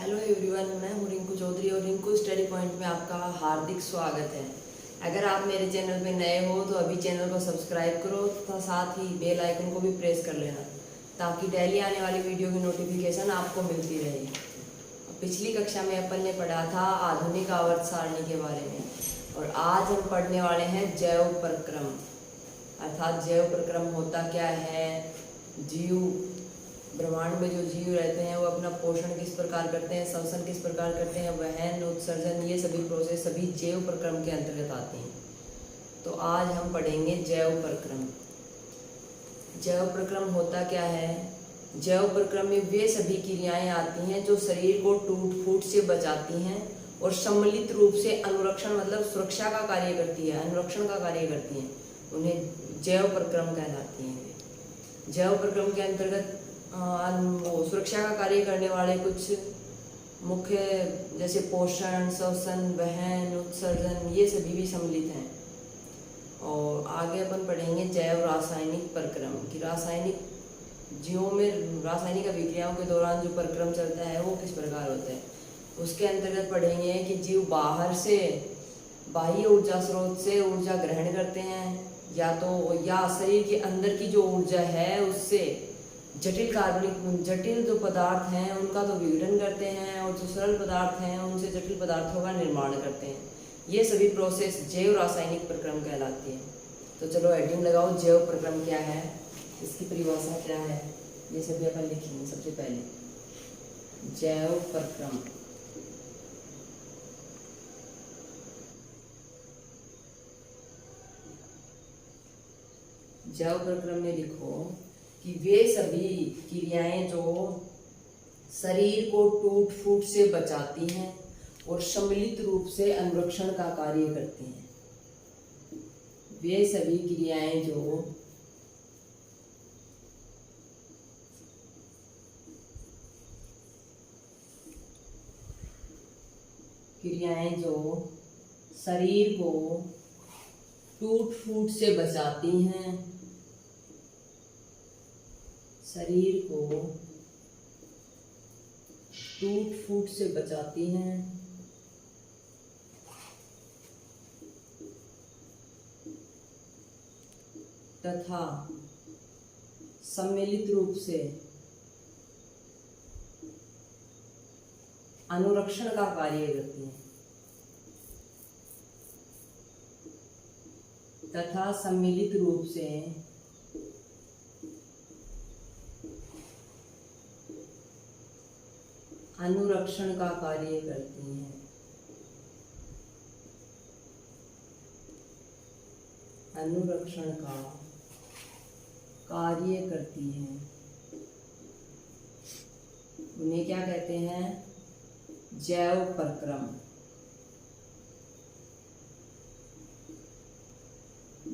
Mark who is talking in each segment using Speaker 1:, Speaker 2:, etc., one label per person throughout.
Speaker 1: Hello everyone, मैं हूं रिंकू चौधरी और रिंकू स्टडी पॉइंट में आपका हार्दिक स्वागत है। अगर आप मेरे चैनल पे नए हो तो अभी चैनल को सब्सक्राइब करो तथा साथ ही बेल आइकन को भी प्रेस कर लेना ताकि डेली आने वाली वीडियो की नोटिफिकेशन आपको मिलती रहे। पिछली कक्षा में अपन ने पढ़ा था आधुनिक आवर्त सारणी के बारे में और आज हम पढ़ने वाले हैं जैव प्रक्रम। अर्थात जैव प्रक्रम होता क्या है, जीव ब्रह्मांड में जो जीव रहते हैं वो अपना पोषण किस प्रकार करते हैं, श्वसन किस प्रकार करते हैं, वहन, उत्सर्जन, ये सभी प्रोसेस सभी जैव प्रक्रम के अंतर्गत आते हैं। तो आज हम पढ़ेंगे जैव प्रक्रम। जैव प्रक्रम होता क्या है? जैव प्रक्रम में वे सभी क्रियाएं आती हैं जो शरीर को टूट फूट से बचाती हैं और सम्मिलित रूप से अनुरक्षण मतलब सुरक्षा का कार्य करती है, अनुरक्षण का कार्य करती हैं। उन्हें जैव प्रक्रम कहलाती हैं। जैव प्रक्रम के अंतर्गत सुरक्षा का कार्य करने वाले कुछ मुख्य जैसे पोषण, श्वसन, वहन, उत्सर्जन ये सभी भी सम्मिलित हैं। और आगे अपन पढ़ेंगे जैव रासायनिक प्रक्रम कि रासायनिक जीवों में रासायनिक अभिक्रियाओं के दौरान जो प्रक्रम चलता है वो किस प्रकार होता है। उसके अंतर्गत पढ़ेंगे कि जीव बाहर से बाह्य ऊर्जा स्रोत से ऊर्जा ग्रहण करते हैं या शरीर के अंदर की जो ऊर्जा है उससे जटिल जो पदार्थ हैं उनका तो विघटन करते हैं और जो सरल पदार्थ हैं उनसे जटिल पदार्थों का निर्माण करते हैं। ये सभी प्रोसेस जैव रासायनिक प्रक्रम कहलाती है। तो चलो हेडिंग लगाओ, जैव प्रक्रम क्या है, इसकी परिभाषा क्या है, ये सभी अपन लिखेंगे। सबसे पहले जैव प्रक्रम। जैव प्रक्रम में लिखो कि वे सभी क्रियाएं जो शरीर को टूट फूट से बचाती हैं और सम्मिलित रूप से अनुरक्षण का कार्य करती हैं। वे सभी क्रियाएं जो शरीर को टूट फूट से बचाती हैं, शरीर को टूट फूट से बचाती हैं तथा सम्मिलित रूप से अनुरक्षण का कार्य करती हैं तथा सम्मिलित रूप से अनुरक्षण का कार्य करती हैं। अनुरक्षण का कार्य करती हैं। उन्हें क्या कहते हैं? जैव प्रक्रम।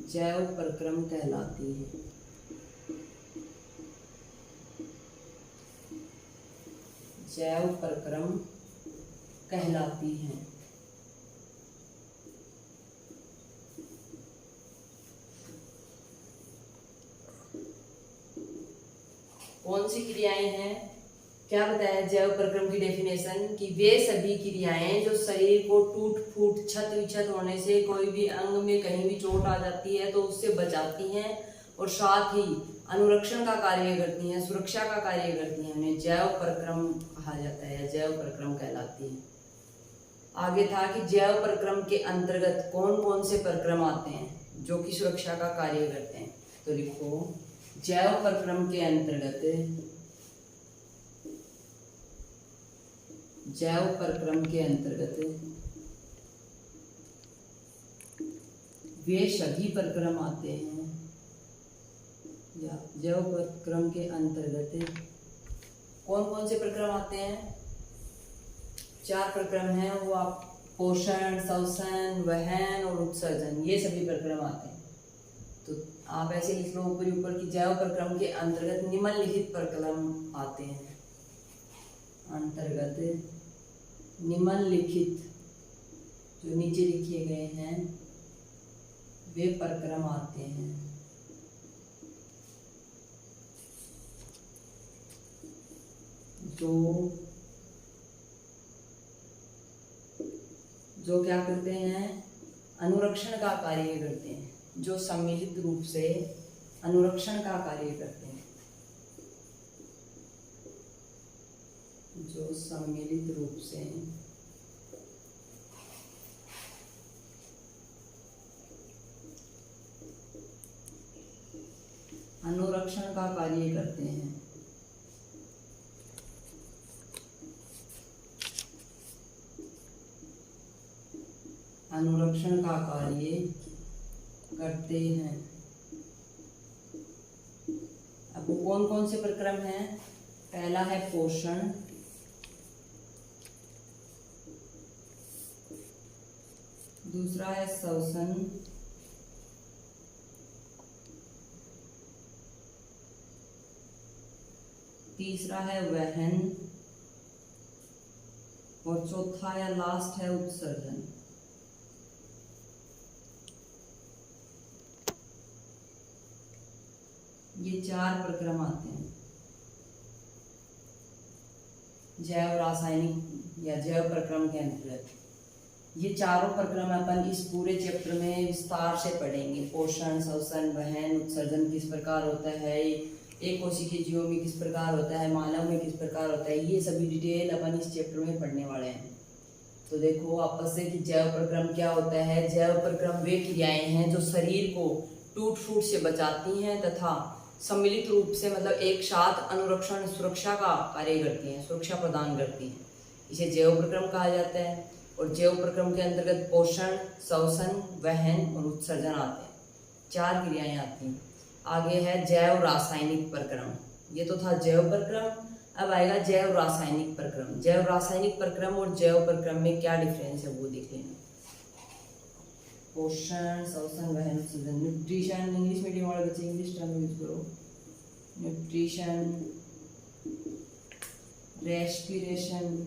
Speaker 1: जैव प्रक्रम कहलाती है। जैव प्रक्रम कहलाती हैं। कौन सी क्रियाएं हैं? क्या बताया जैव प्रक्रम की डेफिनेशन कि वे सभी क्रियाएं जो शरीर को टूट फूट क्षत विक्षत होने से कोई भी अंग में कहीं भी चोट आ जाती है तो उससे बचाती हैं और साथ ही अनुरक्षण का कार्य करती हैं, सुरक्षा का कार्य करती हैं। उन्हें जैव प्रक्रम कहा जाता है, जैव प्रक्रम कहलाती है। आगे था कि जैव प्रक्रम के अंतर्गत कौन कौन से प्रक्रम आते हैं जो कि सुरक्षा का कार्य करते हैं। तो लिखो जैव प्रक्रम के अंतर्गत वे सभी प्रक्रम आते हैं या जैव प्रक्रम के अंतर्गत कौन कौन से प्रक्रम आते हैं? 4 प्रक्रम हैं वो आप पोषण, श्वसन, वहन और उत्सर्जन, ये सभी प्रक्रम आते हैं। तो आप ऐसे लिख लो ऊपर ऊपर की जैव प्रक्रम के अंतर्गत निम्नलिखित प्रक्रम आते हैं। अंतर्गत निम्नलिखित जो नीचे लिखे गए हैं वे प्रक्रम आते हैं। जो जो क्या करते हैं, अनुरक्षण का कार्य करते हैं, जो सम्मिलित रूप से अनुरक्षण का कार्य करते हैं, जो सम्मिलित रूप से अनुरक्षण का कार्य करते हैं। अनुरक्षण का कार्य करते हैं। अब वो कौन कौन से प्रक्रम हैं? पहला है पोषण, दूसरा है श्वसन, तीसरा है वहन और चौथा या लास्ट है उत्सर्जन। ये 4 प्रक्रम आते हैं जैव रासायनिक या जैव प्रक्रम के अंतर्गत। ये चारों प्रक्रम अपन इस पूरे चैप्टर में विस्तार से पढ़ेंगे। पोषण, श्वसन, वहन, उत्सर्जन किस प्रकार होता है, एक कोशिकीय जीवों में किस प्रकार होता है, मानव में किस प्रकार होता है, ये सभी डिटेल अपन इस चैप्टर में पढ़ने वाले हैं। तो देखो आपस से कि जैव प्रक्रम क्या होता है। जैव प्रक्रम वे क्रियाएं हैं जो शरीर को टूट फूट से बचाती हैं तथा सम्मिलित रूप से मतलब एक साथ अनुरक्षण सुरक्षा का कार्य करती हैं, सुरक्षा प्रदान करती हैं। इसे जैव प्रक्रम कहा जाता है। और जैव प्रक्रम के अंतर्गत पोषण, श्वसन, वहन और उत्सर्जन आते हैं। 4 क्रियाएं आती हैं। आगे है जैव रासायनिक प्रक्रम। ये तो था जैव प्रक्रम, अब आएगा जैव रासायनिक प्रक्रम। जैव रासायनिक प्रक्रम और जैव प्रक्रम में क्या डिफरेंस है वो देख लेना। पोषण, श्वसन, वहन, उत्सर्जन। न्यूट्रिशन, इंग्लिश मीडियम वाले बच्चे इंग्लिश टर्म यूज करो। न्यूट्रिशन, रेस्पिरेशन,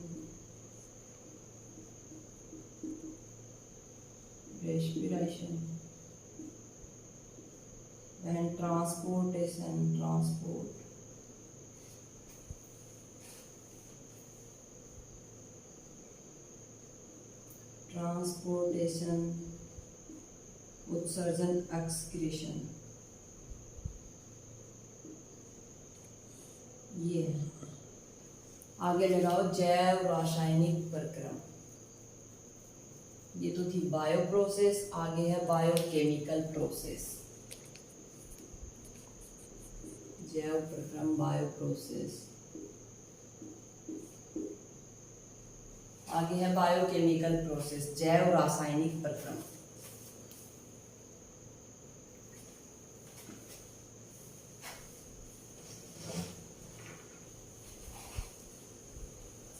Speaker 1: and transportation, उत्सर्जन, एक्सक्रीशन। ये है। आगे लगाओ जैव रासायनिक प्रक्रम। ये तो थी बायो प्रोसेस, आगे है बायोकेमिकल प्रोसेस। जैव प्रक्रम, बायो प्रोसेस, आगे है बायोकेमिकल प्रोसेस, जैव रासायनिक प्रक्रम।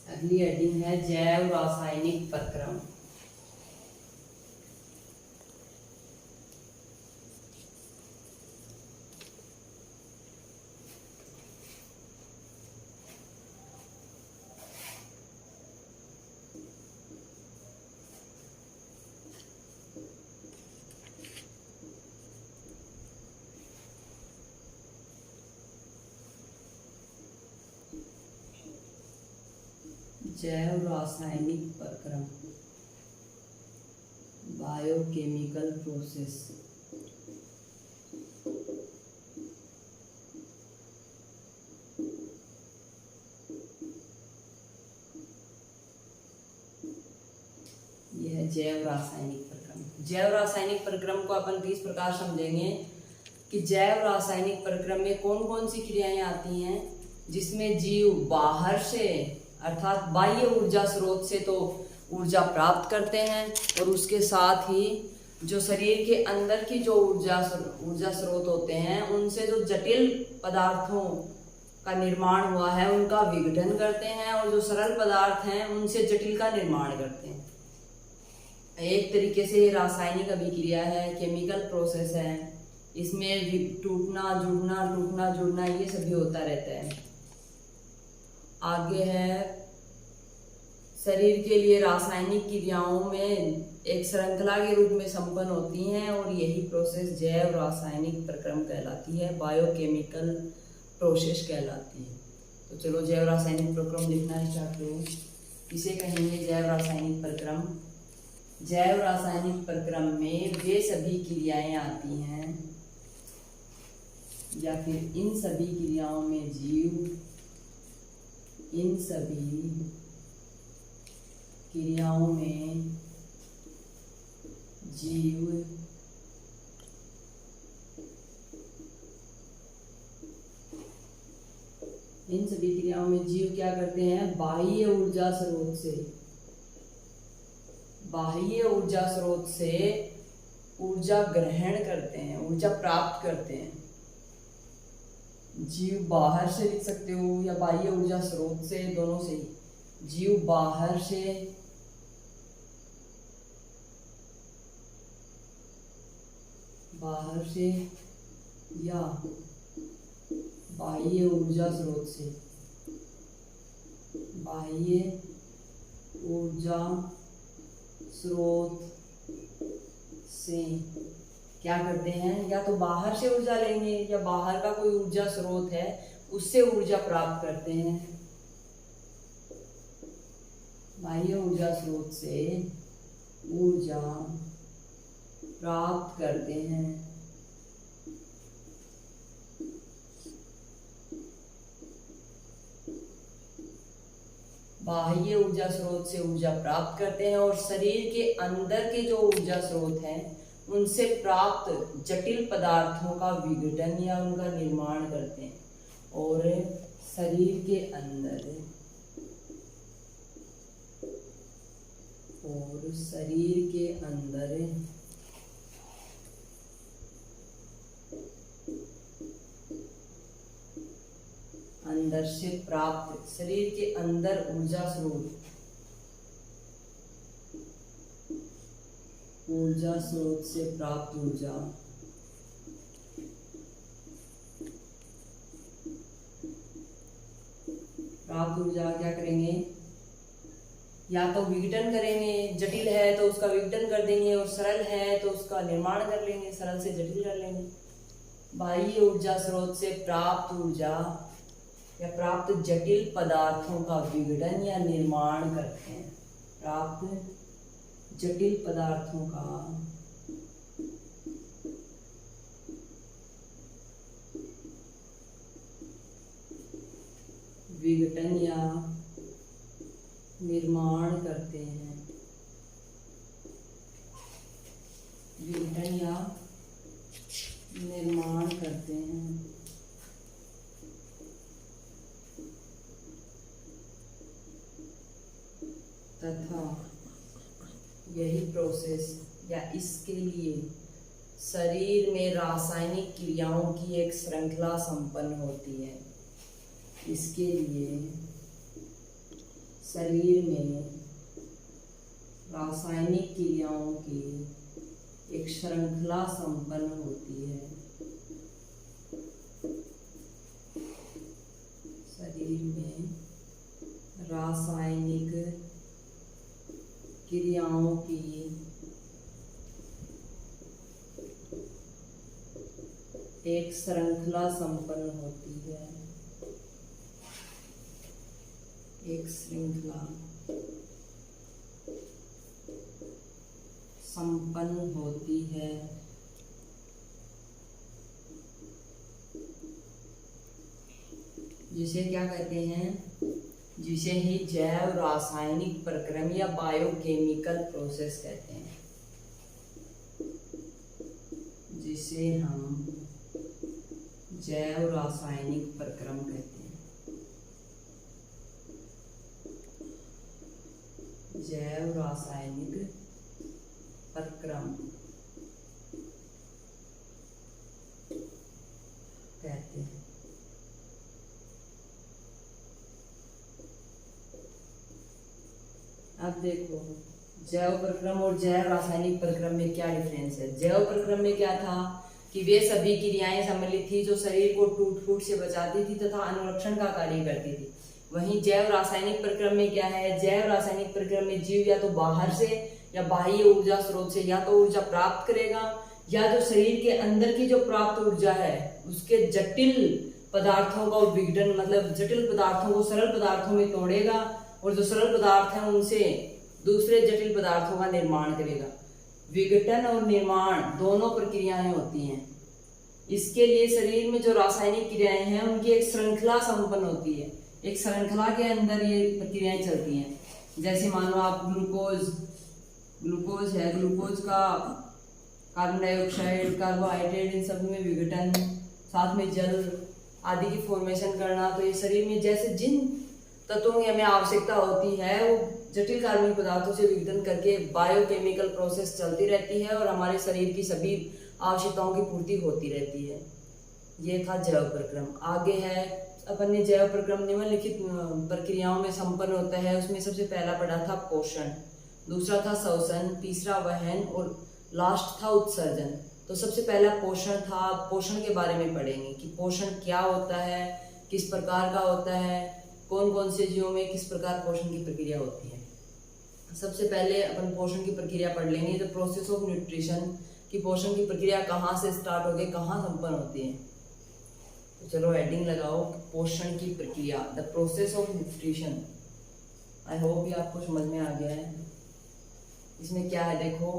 Speaker 1: अगली हेडिंग है जैव रासायनिक प्रक्रम। जैव रासायनिक प्रक्रम, बायोकेमिकल प्रोसेस। यह है जैव रासायनिक प्रक्रम। जैव रासायनिक प्रक्रम को अपन इस प्रकार समझेंगे कि जैव रासायनिक प्रक्रम में कौन कौन सी क्रियाएं आती हैं जिसमें जीव बाहर से अर्थात बाह्य ऊर्जा स्रोत से तो ऊर्जा प्राप्त करते हैं और उसके साथ ही जो शरीर के अंदर की जो ऊर्जा स्रोत होते हैं उनसे जो जटिल पदार्थों का निर्माण हुआ है उनका विघटन करते हैं और जो सरल पदार्थ हैं उनसे जटिल का निर्माण करते हैं। एक तरीके से रासायनिक अभिक्रिया है, केमिकल प्रोसेस है। इसमें टूटना जुड़ना ये सभी होता रहता है। आगे है शरीर के लिए रासायनिक क्रियाओं में एक श्रृंखला के रूप में संपन्न होती हैं और यही प्रोसेस जैव रासायनिक प्रक्रम कहलाती है, बायोकेमिकल प्रोसेस कहलाती है। तो चलो जैव रासायनिक प्रक्रम लिखना स्टार्ट करो। इसे कहेंगे जैव रासायनिक प्रक्रम। जैव रासायनिक प्रक्रम में वे सभी क्रियाएं आती हैं या फिर इन सभी क्रियाओं में इन सभी क्रियाओं में जीव क्या करते हैं, बाह्य ऊर्जा स्रोत से ऊर्जा ग्रहण करते हैं, ऊर्जा प्राप्त करते हैं। जीव बाहर से लिख सकते हो या बाह्य ऊर्जा स्रोत से, दोनों से ही। जीव बाहर से या बाह्य ऊर्जा स्रोत से, बाह्य ऊर्जा स्रोत से क्या करते हैं, या तो बाहर से ऊर्जा लेंगे या बाहर का कोई ऊर्जा स्रोत है उससे ऊर्जा प्राप्त करते हैं। बाह्य ऊर्जा स्रोत से ऊर्जा प्राप्त करते हैं। बाह्य ऊर्जा स्रोत से ऊर्जा प्राप्त करते हैं और शरीर के अंदर के जो ऊर्जा स्रोत हैं उनसे प्राप्त जटिल पदार्थों का विघटन या उनका निर्माण करते हैं। और शरीर के अंदर से प्राप्त, शरीर के अंदर ऊर्जा स्रोत से प्राप्त ऊर्जा क्या करेंगे, या तो विघटन करेंगे, जटिल है तो उसका विघटन कर देंगे और सरल है तो उसका निर्माण कर लेंगे, सरल से जटिल कर लेंगे। बाह्य ऊर्जा स्रोत से प्राप्त ऊर्जा या प्राप्त जटिल पदार्थों का विघटन या निर्माण करते हैं। प्राप्त जटिल पदार्थों का विघटन या निर्माण करते हैं। तथा यही प्रोसेस या इसके लिए शरीर में रासायनिक क्रियाओं की एक श्रृंखला संपन्न होती है। इसके लिए शरीर में रासायनिक क्रियाओं की एक श्रृंखला संपन्न होती है। शरीर में रासायनिक क्रियाओं की एक श्रृंखला संपन्न होती है। एक श्रृंखला संपन्न होती है। जिसे क्या कहते हैं, जिसे ही जैव रासायनिक प्रक्रम या बायोकेमिकल प्रोसेस कहते हैं। जिसे हम जैव रासायनिक प्रक्रम कहते हैं। जैव रासायनिक प्रक्रम कहते हैं। अब देखो जैव प्रक्रम और जैव रासायनिक प्रक्रम में क्या डिफरेंस है। जैव प्रक्रम में क्या था कि वे सभी क्रियाएं सम्मिलित थी जो शरीर को टूट फूट से बचाती थी तथा अनुरक्षण का कार्य करती थी। वहीं जैव रासायनिक प्रक्रम में क्या है, जैव रासायनिक प्रक्रम में जीव या तो बाहर से या बाह्य ऊर्जा स्रोत से या तो ऊर्जा प्राप्त करेगा या जो शरीर के अंदर की जो प्राप्त ऊर्जा है उसके जटिल पदार्थों का विघटन, मतलब जटिल पदार्थों को सरल पदार्थों में तोड़ेगा और जो सरल पदार्थ हैं उनसे दूसरे जटिल पदार्थों का निर्माण करेगा। विघटन और निर्माण दोनों प्रक्रियाएं होती हैं। इसके लिए शरीर में जो रासायनिक क्रियाएं हैं उनकी एक श्रृंखला संपन्न होती है। एक श्रृंखला के अंदर ये प्रक्रियाएं चलती हैं। जैसे मान लो आप ग्लूकोज है, ग्लूकोज का कार्बन डाइऑक्साइड, कार्बोहाइड्रेट, इन सब में विघटन, साथ में जल आदि की फॉर्मेशन करना। तो ये शरीर में जैसे जिन तत्वों की हमें आवश्यकता होती है वो जटिल कार्बनिक पदार्थों से विघटन करके बायोकेमिकल प्रोसेस चलती रहती है और हमारे शरीर की सभी आवश्यकताओं की पूर्ति होती रहती है। ये था जैव प्रक्रम। आगे है अपन ने जैव प्रक्रम निम्नलिखित प्रक्रियाओं में संपन्न होता है। उसमें सबसे पहला पढ़ा था पोषण, दूसरा था श्वसन, तीसरा वहन और लास्ट था उत्सर्जन। तो सबसे पहला पोषण था। पोषण के बारे में पढ़ेंगे कि पोषण क्या होता है, किस प्रकार का होता है, कौन कौन से जीवों में किस प्रकार पोषण की प्रक्रिया होती है। सबसे पहले अपन पोषण की प्रक्रिया पढ़ लेंगे, द प्रोसेस ऑफ न्यूट्रिशन, कि पोषण की प्रक्रिया कहाँ से स्टार्ट होके कहाँ संपन्न होती है। तो चलो हेडिंग लगाओ, पोषण की प्रक्रिया, the process of nutrition. I hope ये आपको समझ में आ गया है। इसमें क्या है देखो,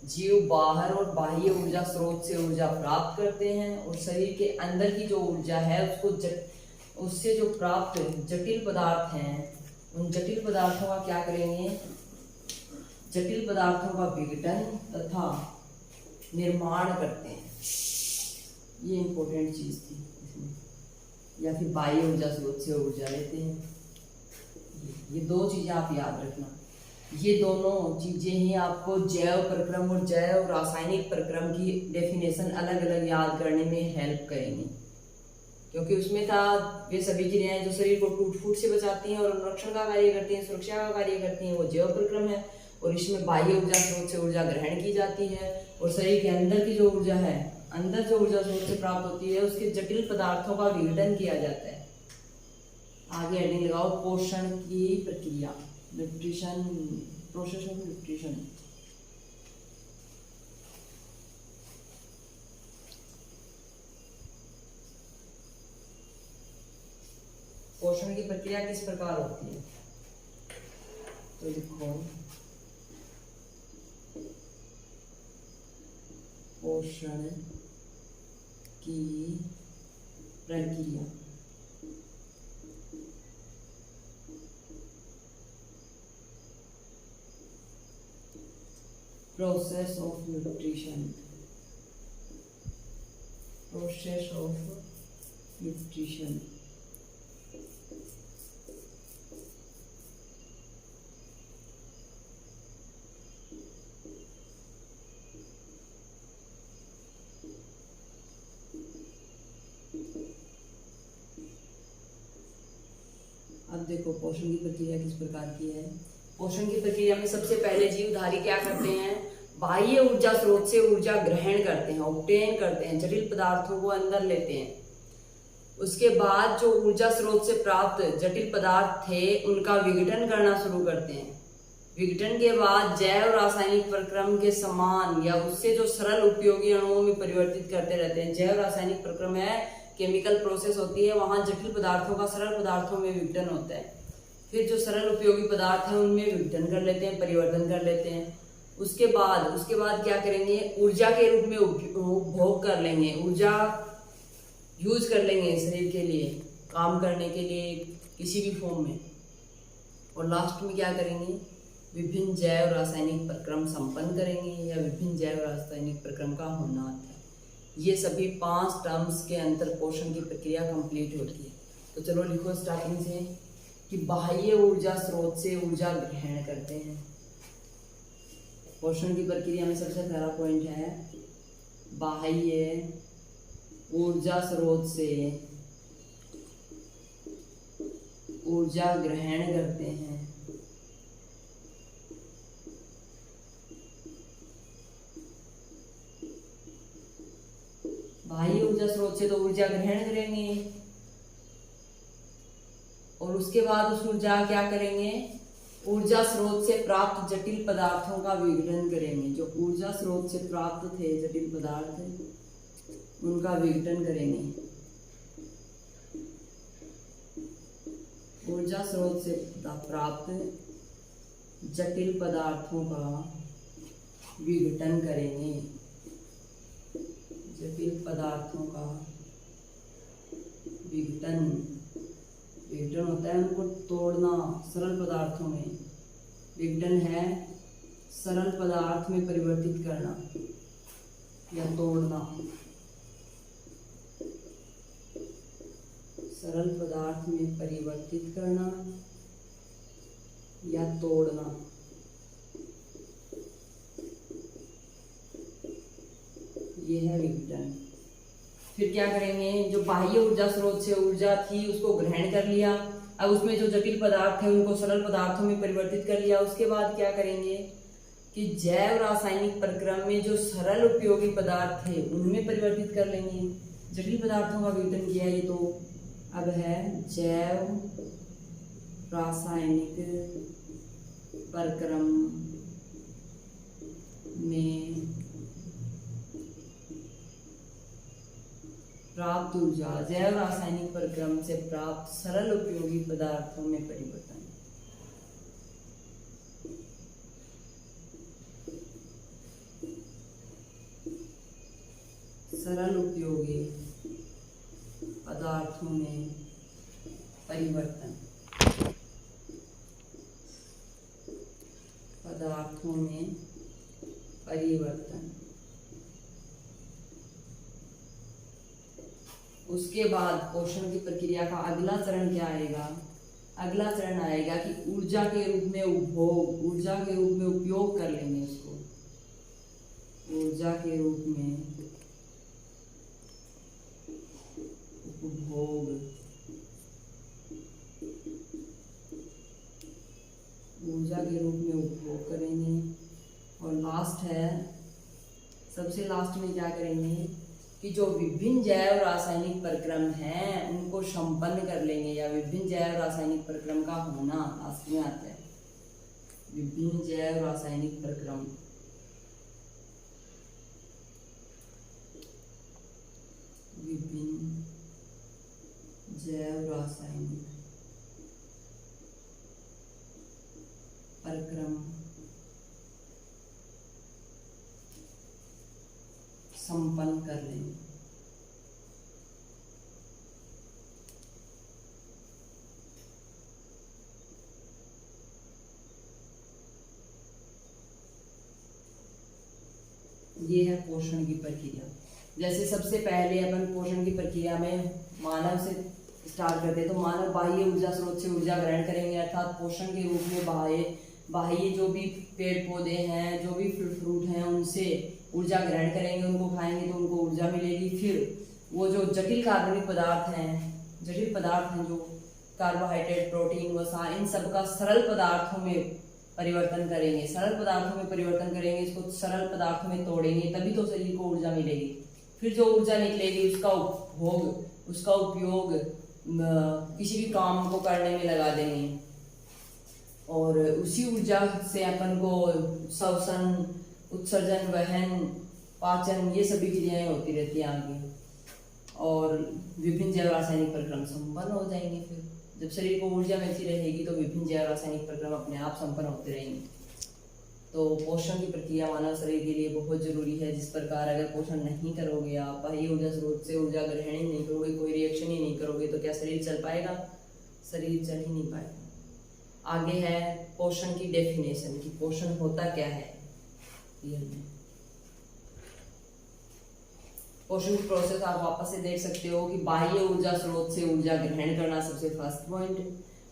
Speaker 1: जीव बाहर और बाह्य ऊर्जा स्रोत से ऊर्जा प्राप्त करते हैं और शरीर के अंदर की जो ऊर्जा है उससे जो प्राप्त जटिल पदार्थ हैं उन जटिल पदार्थों का क्या करेंगे, जटिल पदार्थों का विघटन तथा निर्माण करते हैं। ये इंपॉर्टेंट चीज थी इसमें। या फिर बाह्य ऊर्जा स्रोत से ऊर्जा लेते हैं। ये दो चीजें आप याद रखना। ये दोनों चीजें ही आपको जैव प्रक्रम और जैव रासायनिक प्रक्रम की डेफिनेशन अलग अलग याद करने में हेल्प करेंगे, क्योंकि उसमें था वे सभी क्रियाएं जो शरीर को टूट फूट से बचाती हैं और अनुरक्षण का कार्य करती हैं, सुरक्षा का कार्य करती हैं, वो जैव प्रक्रम है। और इसमें बाह्य ऊर्जा स्रोत से ऊर्जा ग्रहण की जाती है और शरीर के अंदर की जो ऊर्जा है, अंदर जो ऊर्जा स्रोत से प्राप्त होती है उसके जटिल पदार्थों का विघटन किया जाता है। आगे हेडिंग लगाओ, पोषण की प्रक्रिया, न्यूट्रिशन, प्रोसेस ऑफ न्यूट्रिशन। पोषण की प्रक्रिया किस प्रकार होती है, तो लिखो पोषण की प्रक्रिया। Process of nutrition, process of nutrition. अब देखो पोषण की प्रक्रिया किस प्रकार की है। पोषण की प्रक्रिया में सबसे पहले जीवधारी क्या करते हैं, बाह्य ऊर्जा स्रोत से ऊर्जा ग्रहण करते हैं, ऑब्टेन करते हैं, जटिल पदार्थों को अंदर लेते हैं। उसके बाद जो ऊर्जा स्रोत से प्राप्त जटिल पदार्थ थे उनका विघटन करना शुरू करते हैं। विघटन के बाद जैव रासायनिक प्रक्रम के समान या उससे जो सरल उपयोगी अणुओं में परिवर्तित करते रहते हैं। जैव रासायनिक प्रक्रम है, केमिकल प्रोसेस होती है, वहां जटिल पदार्थों का सरल पदार्थों में विघटन होता है। फिर जो सरल उपयोगी पदार्थ है उनमें विघटन कर लेते हैं, परिवर्तन कर लेते हैं। उसके बाद क्या करेंगे, ऊर्जा के रूप में उपभोग कर लेंगे, ऊर्जा यूज कर लेंगे शरीर के लिए, काम करने के लिए किसी भी फॉर्म में। और लास्ट में क्या करेंगे, विभिन्न जैव रासायनिक प्रक्रम संपन्न करेंगे या विभिन्न जैव रासायनिक प्रक्रम का होना आता है। ये सभी 5 टर्म्स के अंतर पोषण की प्रक्रिया कंप्लीट होती है। तो चलो लिखो स्टार्टिंग से कि बाह्य ऊर्जा स्रोत से ऊर्जा ग्रहण करते हैं। पोषण की प्रक्रिया में सबसे पहला पॉइंट है बाह्य ऊर्जा स्रोत से ऊर्जा ग्रहण करते हैं। बाह्य ऊर्जा स्रोत से तो ऊर्जा ग्रहण करेंगे और उसके बाद उस ऊर्जा क्या करेंगे, ऊर्जा स्रोत से प्राप्त जटिल पदार्थों का विघटन करेंगे। जो ऊर्जा स्रोत से प्राप्त थे जटिल पदार्थ उनका विघटन करेंगे। ऊर्जा स्रोत से प्राप्त जटिल पदार्थों का विघटन करेंगे। जटिल पदार्थों का विघटन होता है उनको तोड़ना। सरल पदार्थों में विघटन है सरल पदार्थ में परिवर्तित करना या तोड़ना। सरल पदार्थ में परिवर्तित करना या तोड़ना। ये है विघटन। फिर क्या करेंगे, जो बाह्य ऊर्जा स्रोत से ऊर्जा थी उसको ग्रहण कर लिया, अब उसमें जो जटिल पदार्थ थे उनको सरल पदार्थों में परिवर्तित कर लिया। उसके बाद क्या करेंगे कि जैव रासायनिक प्रक्रम में जो सरल उपयोगी पदार्थ थे उनमें परिवर्तित कर लेंगे। जटिल पदार्थों का विघटन किया, ये तो अब है जैव रासायनिक प्रक्रम में प्राप्त ऊर्जा, जैव रासायनिक प्रक्रम से प्राप्त सरल उपयोगी पदार्थों में परिवर्तन। सरल उपयोगी पदार्थों में परिवर्तन। पदार्थों में परिवर्तन। उसके बाद पोषण की प्रक्रिया का अगला चरण क्या आएगा, अगला चरण आएगा कि ऊर्जा के रूप में उपभोग, ऊर्जा के रूप में उपयोग कर लेंगे उसको। ऊर्जा के रूप में उपभोग, ऊर्जा के रूप में उपभोग करेंगे। और लास्ट है, सबसे लास्ट में क्या करेंगे कि जो विभिन्न जैव रासायनिक प्रक्रम हैं उनको संपन्न कर लेंगे, या विभिन्न जैव रासायनिक प्रक्रम का होना लास्ट में आता है। विभिन्न जैव रासायनिक प्रक्रम, विभिन्न जैव रासायनिक प्रक्रम संपन्न कर लेंगे। ये है पोषण की प्रक्रिया। जैसे सबसे पहले अपन पोषण की प्रक्रिया में मानव से स्टार्ट करते हैं, तो मानव बाह्य ऊर्जा स्रोत से ऊर्जा ग्रहण करेंगे, अर्थात पोषण के रूप में बाह्य जो भी पेड़ पौधे हैं, जो भी फ्रूट हैं, उनसे ऊर्जा ग्रहण करेंगे, उनको खाएंगे तो उनको ऊर्जा मिलेगी। फिर वो जो जटिल कार्बनिक पदार्थ हैं, जटिल पदार्थ हैं जो कार्बोहाइड्रेट, प्रोटीन, वसा, इन सब का सरल पदार्थों में परिवर्तन करेंगे। सरल पदार्थों में परिवर्तन करेंगे, इसको सरल पदार्थों में तोड़ेंगे, तभी तो शरीर को ऊर्जा मिलेगी। फिर जो ऊर्जा निकलेगी उसका उपभोग, उसका उपयोग किसी भी काम को करने में लगा देंगे, और उसी ऊर्जा से अपन को श्वसन, उत्सर्जन, वहन, पाचन, ये सभी क्रियाएं होती रहती हैं आगे, और विभिन्न जैव रासायनिक प्रक्रम संपन्न हो जाएंगे। फिर जब शरीर को ऊर्जा मिलती रहेगी तो विभिन्न जैव रासायनिक प्रक्रम अपने आप संपन्न होते रहेंगे। तो पोषण की प्रक्रिया मानव शरीर के लिए बहुत जरूरी है। जिस प्रकार अगर पोषण नहीं करोगे आप, बाह्य ऊर्जा स्रोत से ऊर्जा ग्रहण ही नहीं करोगे, कोई रिएक्शन ही नहीं करोगे, तो क्या शरीर चल पाएगा? शरीर चल ही नहीं पाएगा। आगे है पोषण की डेफिनेशन, कि पोषण होता क्या है। पोषण की प्रोसेस आप वापस से देख सकते हो कि बाह्य ऊर्जा स्रोत से ऊर्जा ग्रहण करना सबसे फर्स्ट पॉइंट,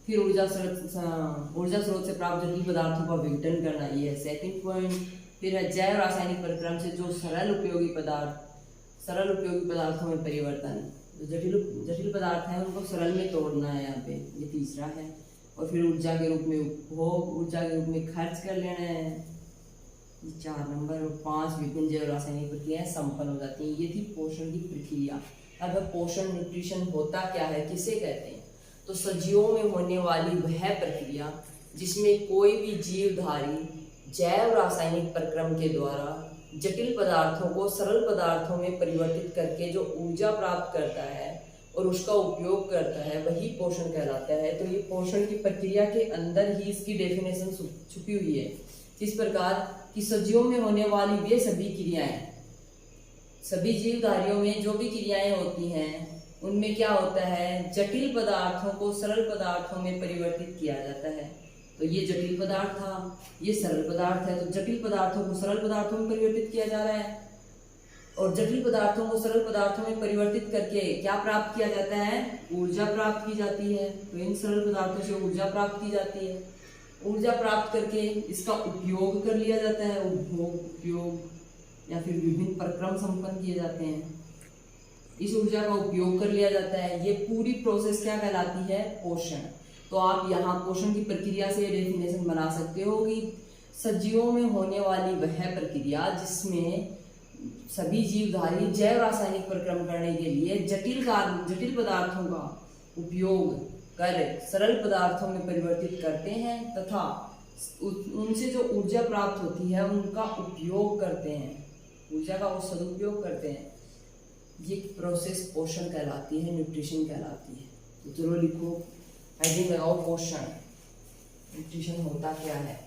Speaker 1: फिर ऊर्जा स्रोत से प्राप्त जटिल पदार्थों का विघटन करना, ये है सेकंड पॉइंट। फिर है जैव रासायनिक प्रक्रम से जो सरल उपयोगी पदार्थों में परिवर्तन, जो जटिल पदार्थ हैं उनको सरल में तोड़ना है यहाँ पे, ये तीसरा है। और फिर ऊर्जा के रूप में उपभोग, ऊर्जा के रूप में खर्च कर लेना है, ये 4 नंबर। और 5 विभिन्न जैव रासायनिक प्रक्रियाएं संपन्न हो जाती हैं। ये थी पोषण की प्रक्रिया। अब पोषण, न्यूट्रिशन होता क्या है, किसे कहते हैं? तो सजीवों में होने वाली वह प्रक्रिया जिसमें कोई भी जीवधारी जैव रासायनिक प्रक्रम के द्वारा जटिल पदार्थों को सरल पदार्थों में परिवर्तित करके जो ऊर्जा प्राप्त करता है, और उसका उपयोग करता है वही पोषण कहलाता है। तो ये पोषण की प्रक्रिया के अंदर ही इसकी डेफिनेशन छुपी हुई है। इस प्रकार कि सजीवों में होने वाली वे सभी क्रियाएं, सभी जीवधारियों में जो भी क्रियाएं होती हैं उनमें क्या होता है, जटिल पदार्थों को सरल पदार्थों में परिवर्तित किया जाता है। तो ये जटिल पदार्थ था, ये सरल पदार्थ है, तो जटिल पदार्थों को सरल पदार्थों में परिवर्तित किया जा रहा है और जटिल पदार्थों को सरल पदार्थों में परिवर्तित करके क्या प्राप्त किया जाता है, ऊर्जा प्राप्त की जाती है। तो इन सरल पदार्थों से ऊर्जा प्राप्त की जाती है। ऊर्जा प्राप्त करके इसका उपयोग कर लिया जाता है, उपयोग या फिर विभिन्न प्रक्रम संपन्न किए जाते हैं। इस ऊर्जा का उपयोग कर लिया जाता है। ये पूरी प्रोसेस क्या कहलाती है, पोषण। तो आप यहाँ पोषण की प्रक्रिया से डेफिनेशन बना सकते हो कि सजीवों में होने वाली वह प्रक्रिया जिसमें सभी जीवधारी जैव रासायनिक प्रक्रम करने के लिए जटिल पदार्थों का उपयोग कर सरल पदार्थों में परिवर्तित करते हैं तथा उनसे जो ऊर्जा प्राप्त होती है उनका उपयोग करते हैं, ऊर्जा का वो सदुपयोग करते हैं। ये प्रोसेस पोषण कहलाती है, न्यूट्रिशन कहलाती है। तो चलो लिखो, हेडिंग लगाओ पोषण। न्यूट्रिशन होता क्या है?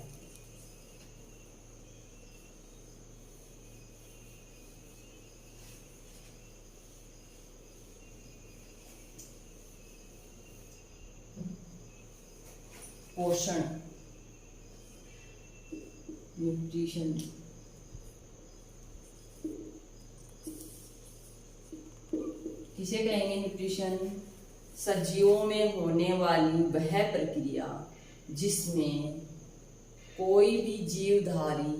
Speaker 1: पोषण, न्यूट्रिशन किसे कहेंगे? न्यूट्रिशन सजीवों में होने वाली वह प्रक्रिया जिसमें कोई भी जीवधारी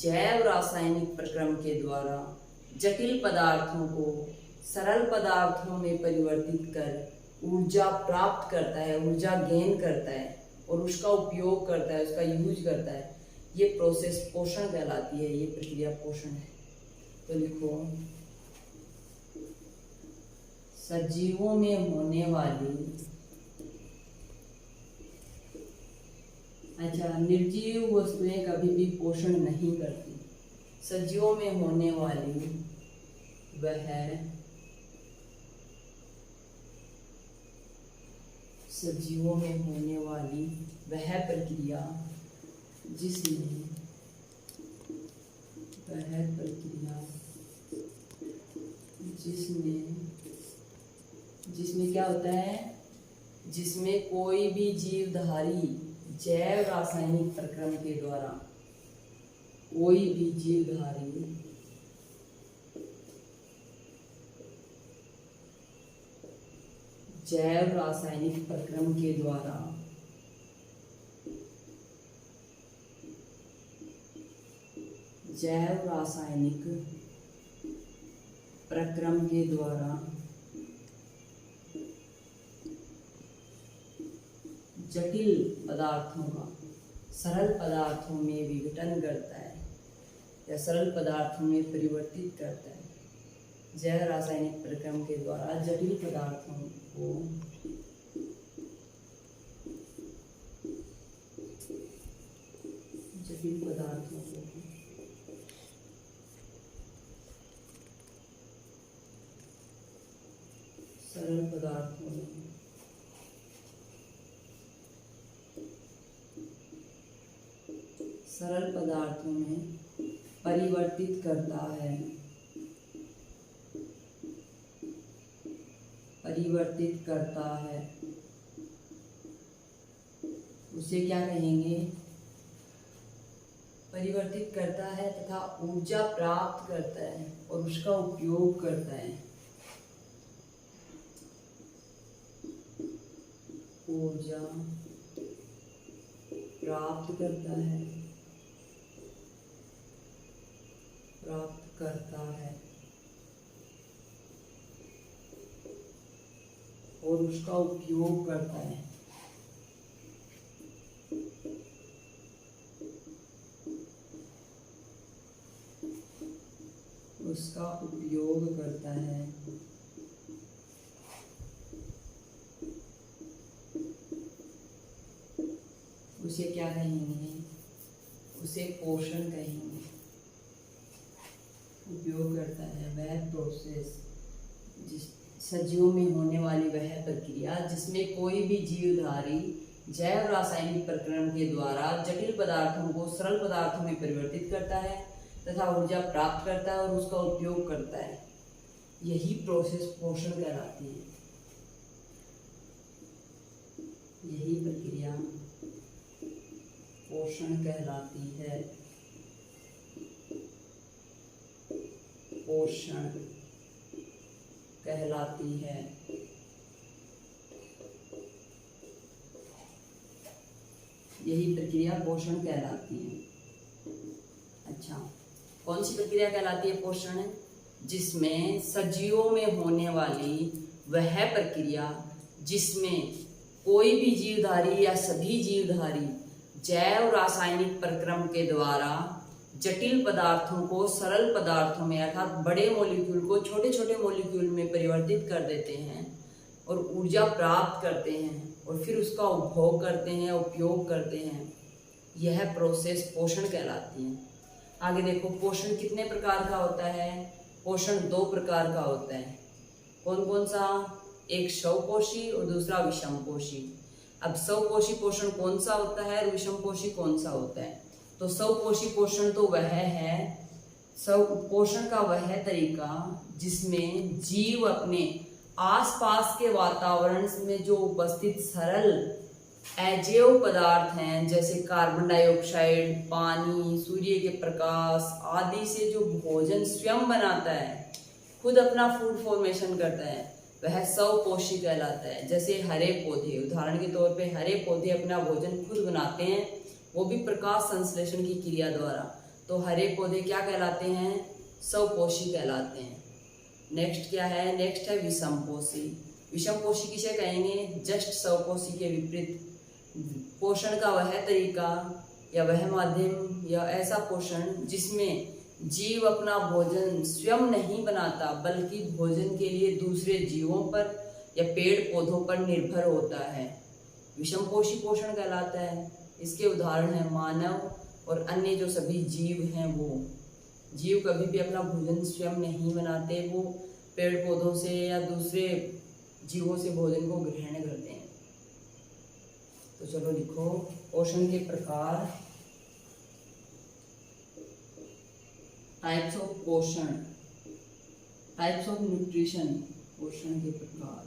Speaker 1: जैव रासायनिक प्रक्रम के द्वारा जटिल पदार्थों को सरल पदार्थों में परिवर्तित कर ऊर्जा प्राप्त करता है, ऊर्जा गेन करता है और उसका उपयोग करता है, उसका यूज करता है। ये प्रोसेस पोषण कहलाती है, ये प्रक्रिया पोषण है। तो लिखो, सजीवों में होने वाली, अच्छा, निर्जीव वस्तुएं कभी भी पोषण नहीं करती। सजीवों में होने वाली वह सजीवों में होने वाली वह प्रक्रिया जिसमें जिसमें क्या होता है, जिसमें कोई भी जीवधारी जैव रासायनिक प्रक्रम के द्वारा, कोई भी जीवधारी जैव रासायनिक प्रक्रम के द्वारा जटिल पदार्थों का सरल पदार्थों में विघटन करता है या सरल पदार्थों में परिवर्तित करता है। जैव रासायनिक प्रक्रम के द्वारा जटिल पदार्थों को सरल पदार्थों में परिवर्तित करता है, उसे क्या कहेंगे? परिवर्तित करता है तथा ऊर्जा प्राप्त करता है और उसका उपयोग करता है। ऊर्जा प्राप्त करता है और उसका उपयोग करता है। उसे क्या कहेंगे? उसे पोषण कहेंगे। उपयोग करता है वह प्रोसेस सजीवों में होने वाली वह प्रक्रिया जिसमें कोई भी जीवधारी जैव रासायनिक प्रक्रम के द्वारा जटिल पदार्थों को सरल पदार्थों में परिवर्तित करता है तथा ऊर्जा प्राप्त करता है और उसका उपयोग करता है, यही प्रोसेस पोषण कहलाती है। यही प्रक्रिया पोषण कहलाती है। पोषण कहलाती है। यही प्रक्रिया पोषण कहलाती है। अच्छा, कौन सी प्रक्रिया कहलाती है पोषण? जिसमें सजीवों में होने वाली वह प्रक्रिया जिसमें कोई भी जीवधारी या सभी जीवधारी जैव रासायनिक प्रक्रम के द्वारा जटिल पदार्थों को सरल पदार्थों में अर्थात बड़े मॉलिक्यूल को छोटे छोटे मॉलिक्यूल में परिवर्तित कर देते हैं और ऊर्जा प्राप्त करते हैं और फिर उसका उपभोग करते हैं, उपयोग करते हैं, यह प्रोसेस पोषण कहलाती है। आगे देखो, पोषण कितने प्रकार का होता है? पोषण 2 प्रकार का होता है। कौन कौन सा? एक स्वपोषी और दूसरा विषमपोषी। अब स्वपोषी पोषण कौन सा होता है और विषमपोषी कौन सा होता है? तो स्वपोषी पोषण तो वह है, पोषण का वह तरीका जिसमें जीव अपने आसपास के वातावरण में जो उपस्थित सरल अजैव पदार्थ हैं जैसे कार्बन डाइऑक्साइड, पानी, सूर्य के प्रकाश आदि से जो भोजन स्वयं बनाता है, खुद अपना फूड फॉर्मेशन करता है, वह स्वपोषी कहलाता है। जैसे हरे पौधे, उदाहरण के तौर पे हरे पौधे अपना भोजन खुद बनाते हैं, वो भी प्रकाश संश्लेषण की क्रिया द्वारा। तो हरे पौधे क्या कहलाते हैं? स्वपोषी कहलाते हैं। नेक्स्ट क्या है? नेक्स्ट है विषमपोषी। विषमपोषी किसे कहेंगे? जस्ट स्वपोषी के विपरीत। पोषण का वह तरीका या वह माध्यम या ऐसा पोषण जिसमें जीव अपना भोजन स्वयं नहीं बनाता बल्कि भोजन के लिए दूसरे जीवों पर या पेड़ पौधों पर निर्भर होता है, विषमपोषी पोषण कहलाता है। इसके उदाहरण है मानव और अन्य जो सभी जीव हैं। वो जीव कभी भी अपना भोजन स्वयं नहीं बनाते, वो पेड़ पौधों से या दूसरे जीवों से भोजन को ग्रहण करते हैं। तो चलो लिखो, पोषण के प्रकार, टाइप्स ऑफ पोषण, टाइप्स ऑफ न्यूट्रिशन। पोषण के प्रकार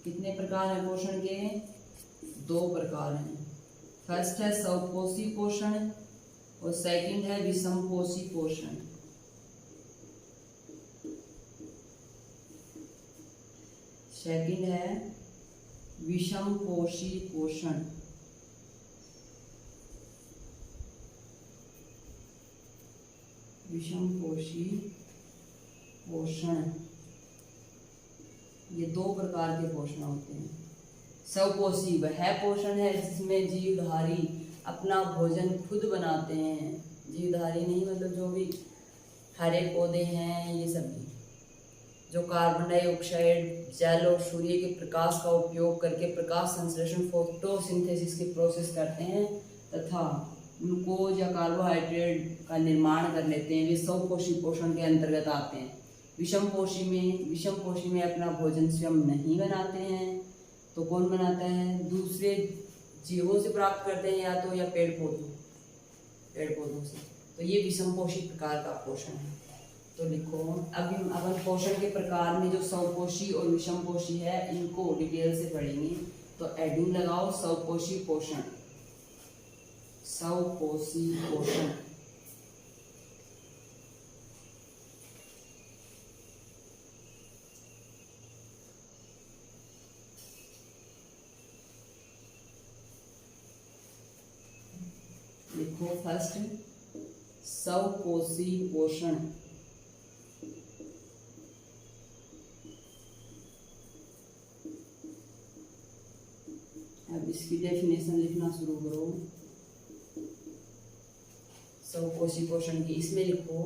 Speaker 1: कितने प्रकार हैं पोषण के? 2 प्रकार हैं। फर्स्ट है स्वपोषी पोषण और सेकंड है विषमपोषी पोषण। सेकंड है विषमपोषी पोषण। विषमपोषी पोषण, ये 2 प्रकार के पोषण होते हैं। स्वपोषी वह पोषण है जिसमें जीवधारी अपना भोजन खुद बनाते हैं। जीवधारी नहीं मतलब जो भी हरे पौधे हैं, ये सभी जो कार्बन डाइऑक्साइड, जल और सूर्य के प्रकाश का उपयोग करके प्रकाश संश्लेषण फोटोसिंथेसिस की प्रोसेस करते हैं तथा ग्लूकोज या कार्बोहाइड्रेट का निर्माण कर लेते हैं, वे स्वपोषी पोषण के अंतर्गत आते हैं। विषमपोषी में अपना भोजन स्वयं नहीं बनाते हैं, तो कौन बनाता है? दूसरे जीवों से प्राप्त करते हैं या पेड़ पौधों से। तो ये विषमपोषी प्रकार का पोषण है। तो लिखो, अभी अपन पोषण के प्रकार में जो स्वपोषी और विषमपोषी है इनको डिटेल से पढ़ेंगे। तो एडू लगाओ, स्वपोषी पोषण। स्वपोषी पोषण लिखो। फर्स्ट स्वपोषी पोषण, अब इसकी डेफिनेशन लिखना शुरू करो। स्वपोषी पोषण की इसमें लिखो,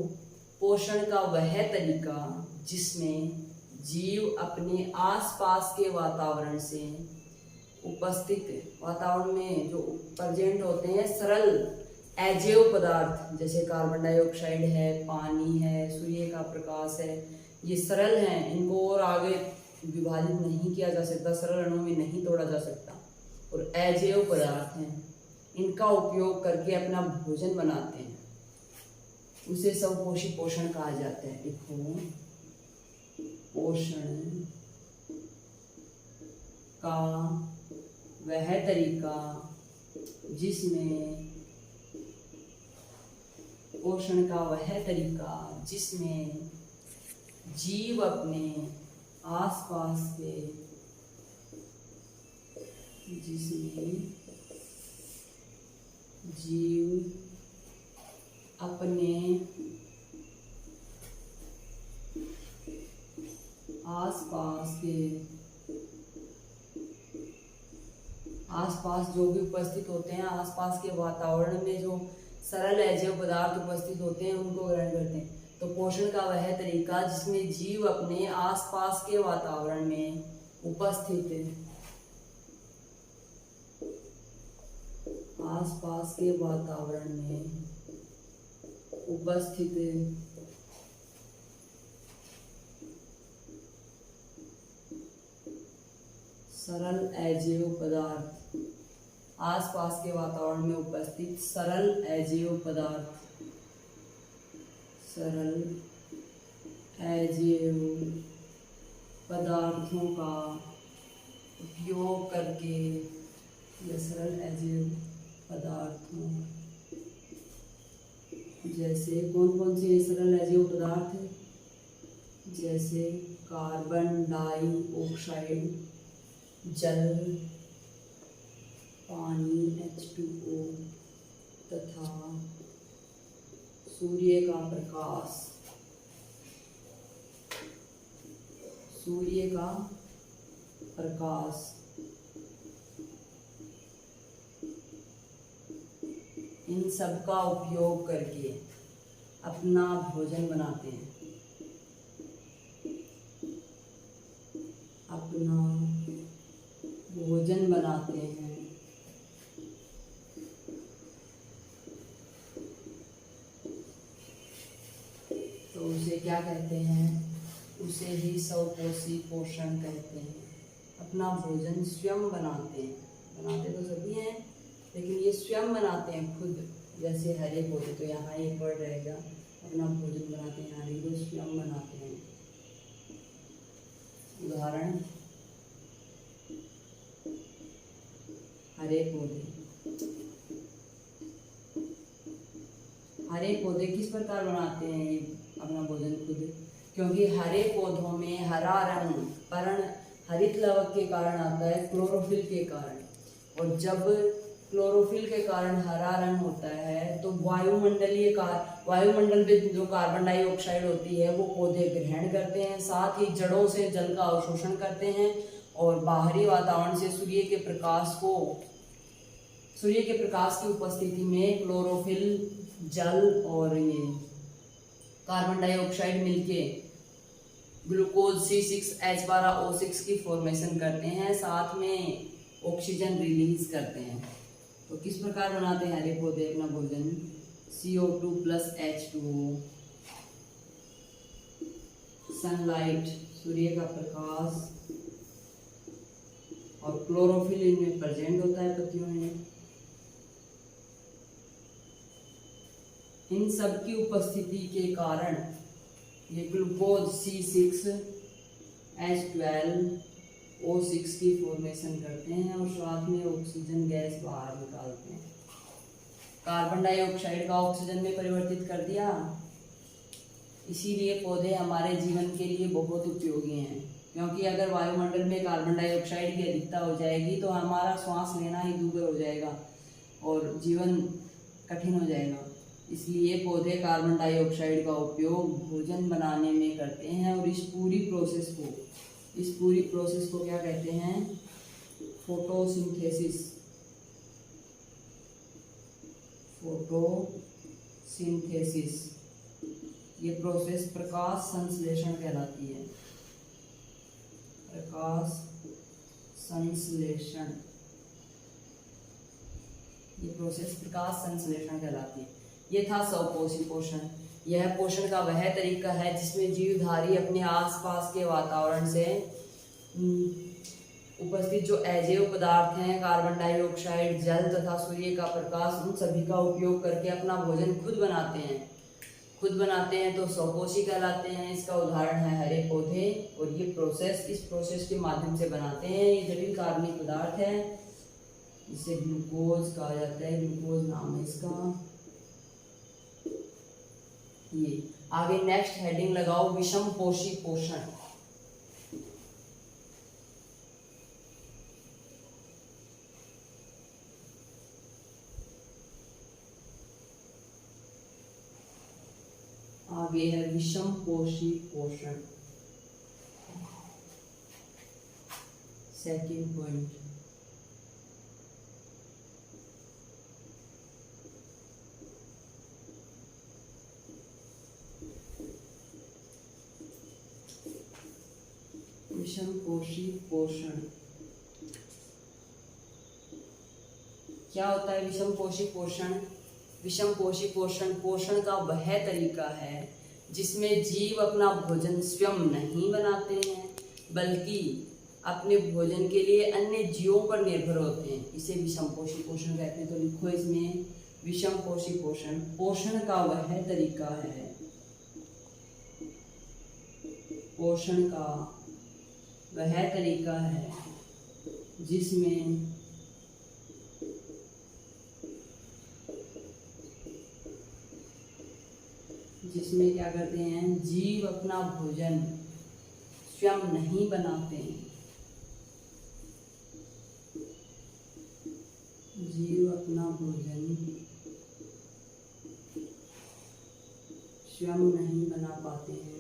Speaker 1: पोषण का वह तरीका जिसमें जीव अपने आसपास के वातावरण से उपस्थित वातावरण में जो प्रेजेंट होते हैं सरल अजैव पदार्थ जैसे कार्बन डाइऑक्साइड है, पानी है, सूर्य का प्रकाश है, ये सरल हैं, इनको और आगे विभाजित नहीं किया जा सकता, सरल अणुओं में नहीं तोड़ा जा सकता। और अजैव पदार्थ हैं, इनका उपयोग करके अपना भोजन बनाते हैं, उसे स्वपोषी पोषण कहा जाता है। देखो, पोषण का वह तरीका जिसमें जीव अपने आसपास के आसपास जो भी उपस्थित होते हैं, आसपास के वातावरण में जो सरल अजैव पदार्थ उपस्थित होते हैं उनको ग्रहण करते हैं। तो पोषण का वह तरीका जिसमें जीव अपने आसपास के वातावरण में उपस्थित सरल अजैव पदार्थ, आसपास के वातावरण में उपस्थित सरल अजैव पदार्थों का उपयोग करके, ये सरल अजैव पदार्थों जैसे कौन कौन से सरल अजैव पदार्थ हैं, जैसे कार्बन डाइऑक्साइड, जल, पानी H2O तथा सूर्य का प्रकाश इन सब का उपयोग करके अपना भोजन बनाते हैं, तो उसे क्या कहते हैं, उसे ही स्वपोषी पोषण कहते हैं। अपना भोजन स्वयं बनाते तो सभी हैं, लेकिन ये स्वयं बनाते हैं खुद। जैसे हरे पौधे, तो यहाँ एक वर्ड रहेगा, अपना भोजन बनाते हैं, हरे को स्वयं बनाते हैं। उदाहरण, हरे पौधे किस प्रकार बनाते हैं अपना भोजन खुद? क्योंकि हरे पौधों में हरा रंग पर्ण हरित लवक के कारण आता है, क्लोरोफिल के कारण। और जब क्लोरोफिल के कारण हरा रंग होता है तो वायुमंडल में जो कार्बन डाइऑक्साइड होती है वो पौधे ग्रहण करते हैं, साथ ही जड़ों से जल का अवशोषण करते हैं, और बाहरी वातावरण से सूर्य के प्रकाश की उपस्थिति में क्लोरोफिल, जल और ये कार्बन डाइऑक्साइड मिलके ग्लूकोज C6H12O6 की फॉर्मेशन करते हैं, साथ में ऑक्सीजन रिलीज करते हैं। तो किस प्रकार बनाते हैं हरे पौधे अपना भोजन? CO2 + H2O, सनलाइट, सूर्य का प्रकाश, और क्लोरोफिल इनमें प्रेजेंट होता है पत्तियों में। इन सब की उपस्थिति के कारण ये ग्लूकोज C6H12O6 की फॉर्मेशन करते हैं और साथ में ऑक्सीजन गैस बाहर निकालते हैं। कार्बन डाइऑक्साइड का ऑक्सीजन में परिवर्तित कर दिया। इसीलिए पौधे हमारे जीवन के लिए बहुत उपयोगी हैं, क्योंकि अगर वायुमंडल में कार्बन डाइऑक्साइड की अधिकता हो जाएगी तो हमारा श्वास लेना ही दूभर हो जाएगा और जीवन कठिन हो जाएगा। इसलिए पौधे कार्बन डाइऑक्साइड का उपयोग भोजन बनाने में करते हैं, और इस पूरी प्रोसेस को क्या कहते हैं? फोटोसिंथेसिस। ये प्रोसेस प्रकाश संश्लेषण कहलाती है। प्रकाश संश्लेषण ये प्रोसेस प्रकाश संश्लेषण कहलाती है। ये था स्वपोषी पोषण। यह पोषण का वह तरीका है जिसमें जीवधारी अपने आसपास के वातावरण से उपस्थित जो अजैव पदार्थ हैं, कार्बन डाइऑक्साइड, जल तथा सूर्य का प्रकाश, उन सभी का उपयोग करके अपना भोजन खुद बनाते हैं तो स्वपोषी कहलाते हैं। इसका उदाहरण है हरे पौधे। और ये इस प्रोसेस के माध्यम से बनाते हैं। ये जटिल कार्बनिक पदार्थ है, इसे ग्लूकोज कहा जाता है, ग्लूकोज नाम है इसका। ये आगे नेक्स्ट हेडिंग लगाओ, विषम पोषी पोषण। आगे है विषम पोषी पोषण, सेकंड पॉइंट। विषम पोषी पोषण क्या होता है? विषम पोषी पोषण, विषम पोषी पोषण पोषण का वह तरीका है जिसमें जीव अपना भोजन स्वयं नहीं बनाते हैं बल्कि अपने भोजन के लिए अन्य जीवों पर निर्भर होते हैं। इसे विषम पोषी पोषण कहते हैं। तो लिखो इसमें विषम पोषी पोषण। पोषण का वह तरीका है, पोषण का वह तरीका है जिसमें क्या करते हैं, जीव अपना भोजन स्वयं नहीं बनाते हैं। जीव अपना भोजन स्वयं नहीं बना पाते हैं।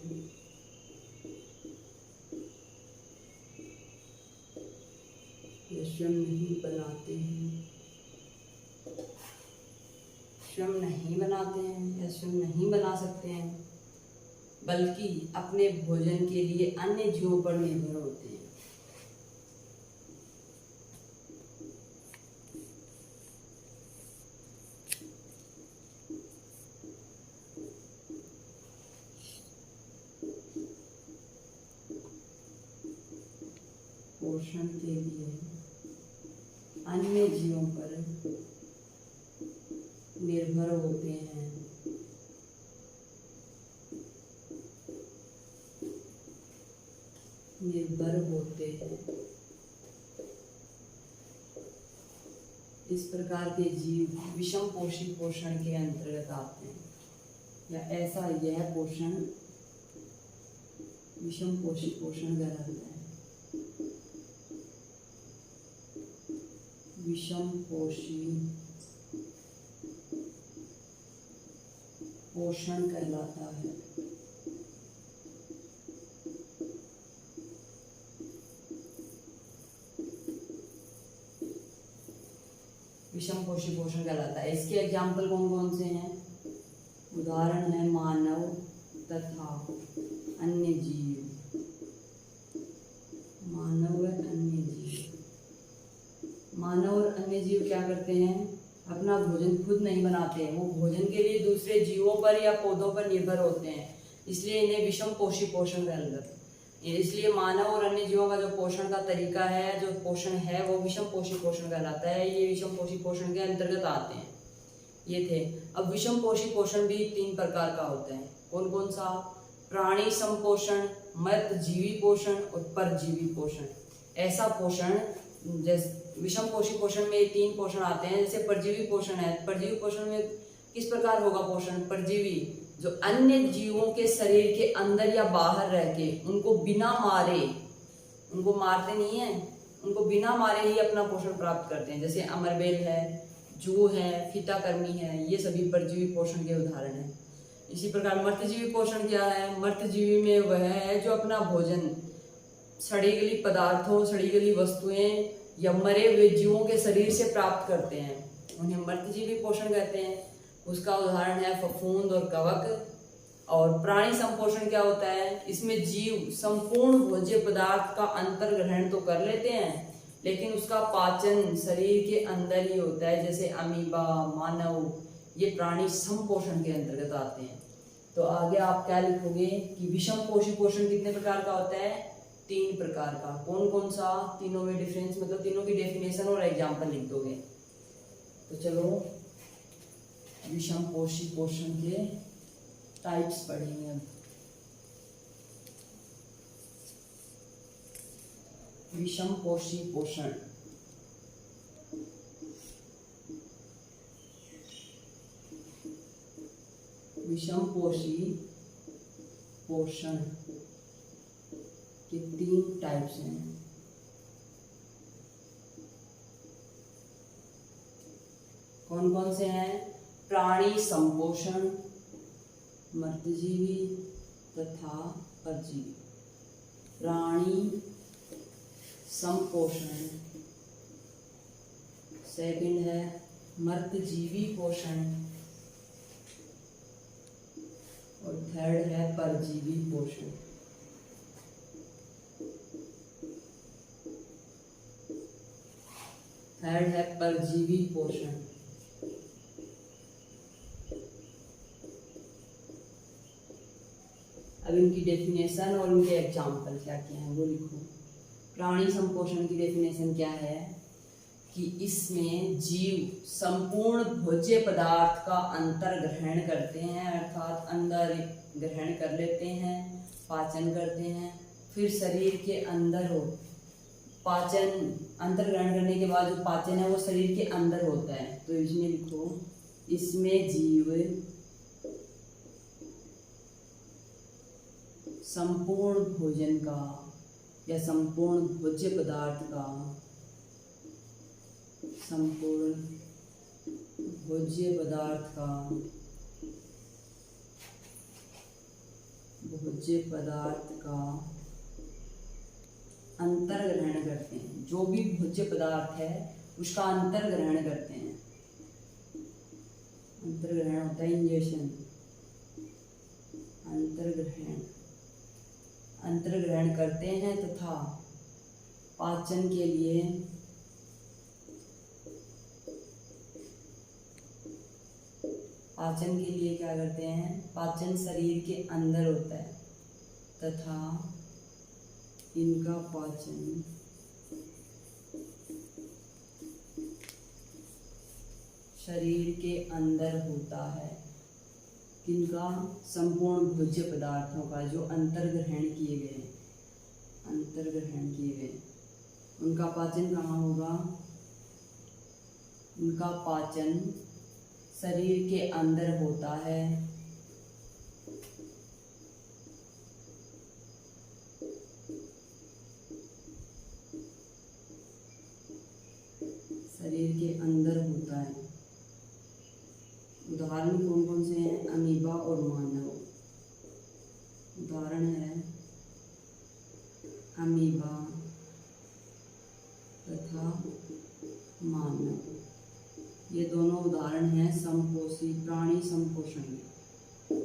Speaker 1: या स्वयं नहीं बनाते हैं, स्वयं नहीं बनाते हैं या स्वयं नहीं बना सकते हैं, बल्कि अपने भोजन के लिए अन्य जीवों पर निर्भर होते हैं। पोषण के लिए अन्य जीवों पर निर्भर होते हैं। इस प्रकार के जीव विषम पोषी पोषण के अंतर्गत आते हैं, या ऐसा यह पोषण विषम पोषी पोषण कहलाता है। विषम पोषी पोषण कहलाता है। विषम पोषी पोषण कहलाता है। इसके एग्जाम्पल कौन कौन से हैं? उदाहरण है मानव तथा अन्य जीव। मानव और अन्य जीव, मानव और अन्य जीव क्या करते हैं? अपना भोजन खुद नहीं बनाते हैं, वो भोजन के लिए दूसरे जीवों पर या पौधों पर निर्भर होते हैं, इसलिए इन्हें विषम पोषी पोषण कहलाता है। इसलिए मानव और अन्य जीवों का जो पोषण का तरीका है, जो पोषण है, वो विषम पोषी पोषण कहलाता है। ये विषम पोषी पोषण के अंतर्गत आते हैं। ये थे। अब विषम पोषी पोषण भी 3 प्रकार का होता है। कौन कौन सा? प्राणी संपोषण, मृत जीवी पोषण और परजीवी पोषण। ऐसा पोषण जैसे विषम पोषी पोषण में 3 पोषण आते हैं। जैसे परजीवी पोषण है, परजीवी पोषण में किस प्रकार होगा पोषण? परजीवी जो अन्य जीवों के शरीर के अंदर या बाहर रह के उनको बिना मारे, उनको मारते नहीं है, उनको बिना मारे ही अपना पोषण प्राप्त करते हैं। जैसे अमरबेल है, जू है, फीताकर्मी है, ये सभी परजीवी पोषण के उदाहरण हैं। इसी प्रकार मर्तजीवी पोषण क्या है? मर्तजीवी में वह है जो अपना भोजन सड़ी गली पदार्थों, सड़ी गली वस्तुएं या मरे हुए जीवों के शरीर से प्राप्त करते हैं, उन्हें मर्तजीवी पोषण कहते हैं। उसका उदाहरण है फफूंद और कवक। और प्राणी संपोषण क्या होता है? इसमें जीव संपूर्ण भोज्य पदार्थ का अंतर्ग्रहण तो कर लेते हैं, लेकिन उसका पाचन शरीर के अंदर ही होता है। जैसे अमीबा, मानव, ये प्राणी समपोषण के अंतर्गत आते हैं। तो आगे आप क्या लिखोगे कि विषम पोषी पोषण कितने प्रकार का होता है? 3 प्रकार का। कौन कौन सा? तीनों में डिफरेंस मतलब तीनों की डेफिनेशन और एग्जाम्पल लिख दोगे। तो चलो विषम पोषी पोषण के टाइप्स पढ़ेंगे अब। विषम पोषी पोषण, विषम पोषी पोषण के 3 टाइप्स हैं। कौन कौन से हैं? प्राणी संपोषण, मर्तजीवी तथा परजीवी। प्राणी संपोषण, सेकंड है मर्तजीवी पोषण और थर्ड है परजीवी पोषण। थर्ड है परजीवी पोषण। अब इनकी डेफिनेशन और इनके एग्जाम्पल क्या क्या हैं वो लिखो। प्राणी संपोषण की डेफिनेशन क्या है कि इसमें जीव संपूर्ण भोज्य पदार्थ का अंतर ग्रहण करते हैं, अर्थात अंदर ग्रहण कर लेते हैं, पाचन करते हैं, फिर शरीर के अंदर हो पाचन, अंतर ग्रहण करने के बाद जो पाचन है वो शरीर के अंदर होता है। तो इसमें लिखो, इसमें जीव संपूर्ण भोजन का या संपूर्ण भोज्य पदार्थ का, संपूर्ण भोज्य पदार्थ का, भोज्य पदार्थ का अंतर ग्रहण करते हैं। जो भी भोज्य पदार्थ है उसका अंतर ग्रहण करते हैं। अंतर ग्रहण होता है इंजेक्शन, अंतर ग्रहण करते हैं तथा पाचन के लिए क्या करते हैं? पाचन शरीर के अंदर होता है तथा इनका पाचन शरीर के अंदर होता है। किनका? संपूर्ण भोज्य पदार्थों का जो अंतर्ग्रहण किए गए, उनका पाचन कहाँ होगा? उनका पाचन शरीर के अंदर होता है उदाहरण कौन कौन से हैं? अमीबा और मानव। उदाहरण है अमीबा तथा मानव। ये दोनों उदाहरण हैं संपोषी प्राणी संपोषण के।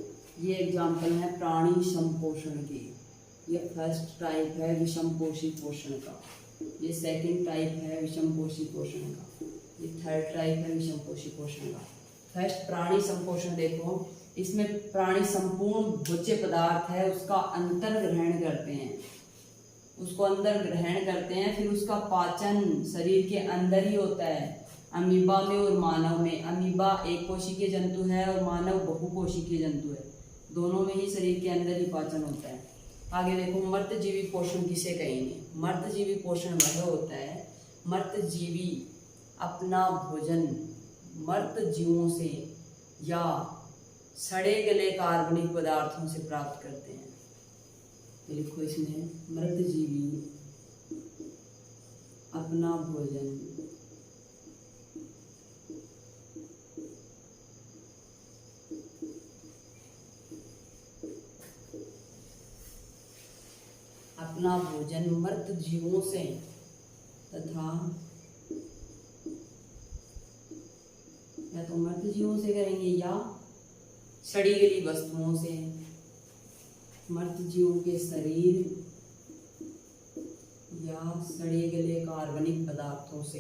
Speaker 1: ये एग्जाम्पल है प्राणी संपोषण के। ये फर्स्ट टाइप है विषम पोषी पोषण का, ये सेकंड टाइप है विषम पोषी पोषण का, ये थर्ड टाइप है विषम पोषी पोषण का। फर्स्ट प्राणी संपोषण देखो, इसमें प्राणी संपूर्ण भोज्य पदार्थ है उसका अंतर ग्रहण करते हैं, उसको अंदर ग्रहण करते हैं, फिर उसका पाचन शरीर के अंदर ही होता है। अमीबा में और मानव में, अमीबा एक कोशिकीय जंतु है और मानव बहुकोशिकीय जंतु है, दोनों में ही शरीर के अंदर ही पाचन होता है। आगे देखो, मर्तजीवी पोषण किसे कहेंगे? मर्तजीवी पोषण वह होता है, मर्तजीवी अपना भोजन मर्त जीवों से या सड़े गले कार्बनिक पदार्थों से प्राप्त करते हैं। तो लिखो इसमें, मर्तजीवी अपना भोजन मर्त जीवों से तथा या तो मर्त जीवों से करेंगे या सड़ी गली वस्तुओं से, मर्त जीवों के शरीर
Speaker 2: या सड़े गले कार्बनिक पदार्थों से।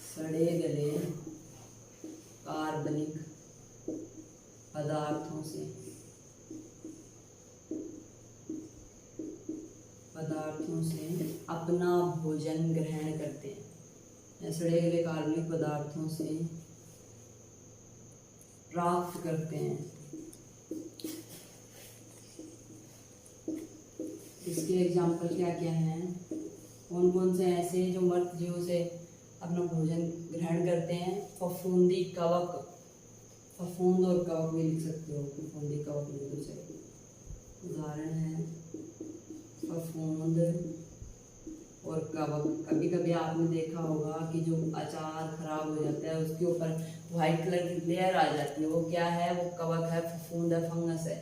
Speaker 2: सड़े गले कार्बनिक पदार्थों से अपना भोजन ग्रहण करते हैं। सड़े गले कार्बनिक पदार्थों से प्राप्त करते हैं। इसके एग्जाम्पल क्या क्या हैं? कौन कौन से ऐसे जो मृत जीवों से अपना भोजन ग्रहण करते हैं? फफूंदी कवक, फफूंद और कवक भी लिख सकते हो, फफूंदी कवक बिल्कुल सही उदाहरण है फफूंद और कवक। कभी कभी आपने देखा होगा कि जो अचार खराब हो जाता है उसके ऊपर वाइट कलर की लेयर आ जाती है, वो क्या है? वो कवक है, फफूंद है, फंगस है,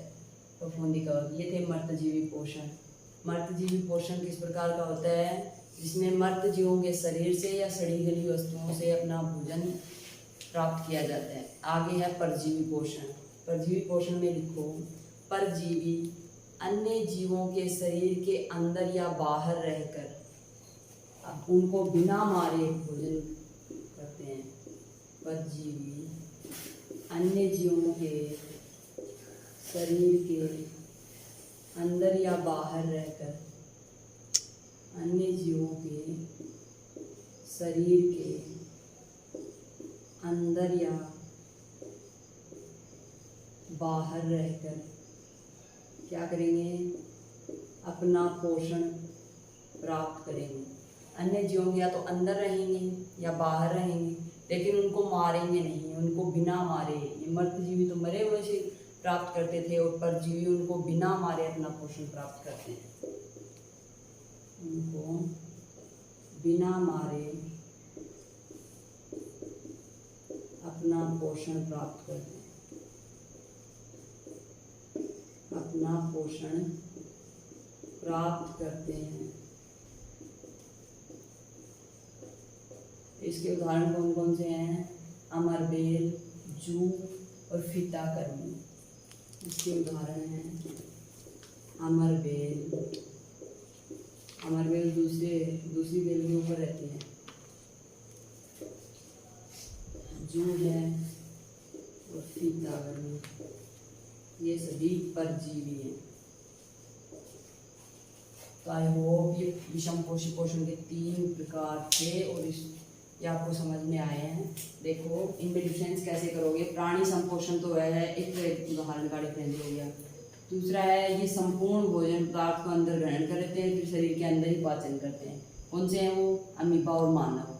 Speaker 2: फफूंदी कवक। ये थे मृतजीवी पोषण। मृतजीवी पोषण किस प्रकार का होता है? जिसमें मृत जीवों के शरीर से या सड़ी गली वस्तुओं से अपना भोजन प्राप्त किया जाता है। आगे है परजीवी पोषण। परजीवी पोषण में लिखो, परजीवी अन्य जीवों के शरीर के अंदर या बाहर रहकर उनको बिना मारे भोजन करते हैं। परजीवी अन्य जीवों के शरीर के अंदर या बाहर रहकर अन्य जीवों के शरीर के अंदर या बाहर रहकर क्या करेंगे? अपना पोषण प्राप्त करेंगे। अन्य जीवों या तो अंदर रहेंगे या बाहर रहेंगे, लेकिन उनको मारेंगे नहीं, उनको बिना मारे। ये मृतजीवी तो मरे हुए से प्राप्त करते थे और परजीवी उनको बिना मारे अपना पोषण प्राप्त करते हैं। उनको बिना मारे अपना पोषण प्राप्त करते हैं, अपना पोषण प्राप्त करते हैं। इसके उदाहरण कौन कौन से हैं? अमरबेल, जू और फीताकर्मी। इसके उदाहरण हैं अमरबेल। अमरबेल दूसरी बेल के ऊपर रहती है। जू है और फीताकर्मी, ये सभी परजीवी हैं। तो आई होप ये विषम पोषी पोषण के 3 प्रकार थे और ये आपको समझ में आए हैं। देखो इनमें डिफरेंस कैसे करोगे। प्राणी संपोषण तो है, एक उदाहरण का डिफरेंस हो गया। दूसरा है ये संपूर्ण भोजन पदार्थ को अंदर ग्रहण करते हैं, फिर शरीर के अंदर ही पाचन करते हैं। कौन से हैं वो? अमीबा और मानव।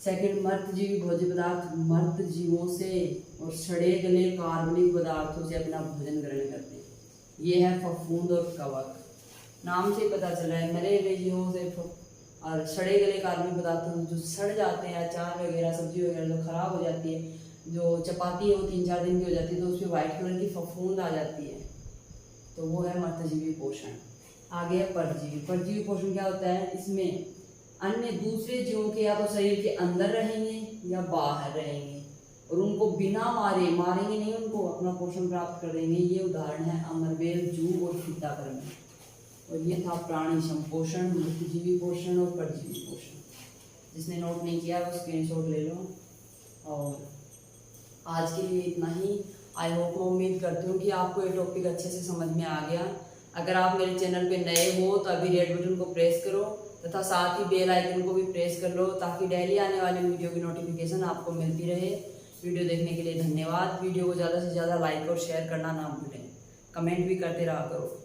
Speaker 2: सेकंड, मृतजीवी भोज्य पदार्थ मृत जीवों से और सड़े गले कार्बनिक पदार्थों से अपना भोजन ग्रहण करते हैं। ये है फफूंद और कवक। नाम से पता चला है मरे हुए जीवों से और सड़े गले कार्बनिक पदार्थों जो सड़ जाते हैं, अचार वगैरह सब्जी वगैरह जो खराब हो जाती है, जो चपाती है वो 3-4 दिन की हो जाती है तो उसमें वाइट कलर की फफूंद आ जाती है, तो वो है मृतजीवी पोषण। आगे है परजीवी। परजीवी पोषण क्या होता है? इसमें अन्य दूसरे जीवों के या तो शरीर के अंदर रहेंगे या बाहर रहेंगे और उनको बिना मारेंगे नहीं, उनको अपना पोषण प्राप्त कर देंगे। ये उदाहरण है अमरबेल, जू और फीताकर्मी। और ये था प्राणी संपोषण, मृतजीवी पोषण और परजीवी पोषण। जिसने नोट नहीं किया वो स्क्रीनशॉट ले लो। और आज के लिए इतना ही। आई होप, मैं उम्मीद करती हूँ कि आपको ये टॉपिक अच्छे से समझ में आ गया। अगर आप मेरे चैनल पे नए हो तो अभी रेड बटन को प्रेस करो तथा साथ ही बेल आइकन को भी प्रेस कर लो ताकि डेली आने वाली वीडियो की नोटिफिकेशन आपको मिलती रहे। वीडियो देखने के लिए धन्यवाद। वीडियो को ज़्यादा से ज़्यादा लाइक और शेयर करना ना भूलें। कमेंट भी करते रहा करो।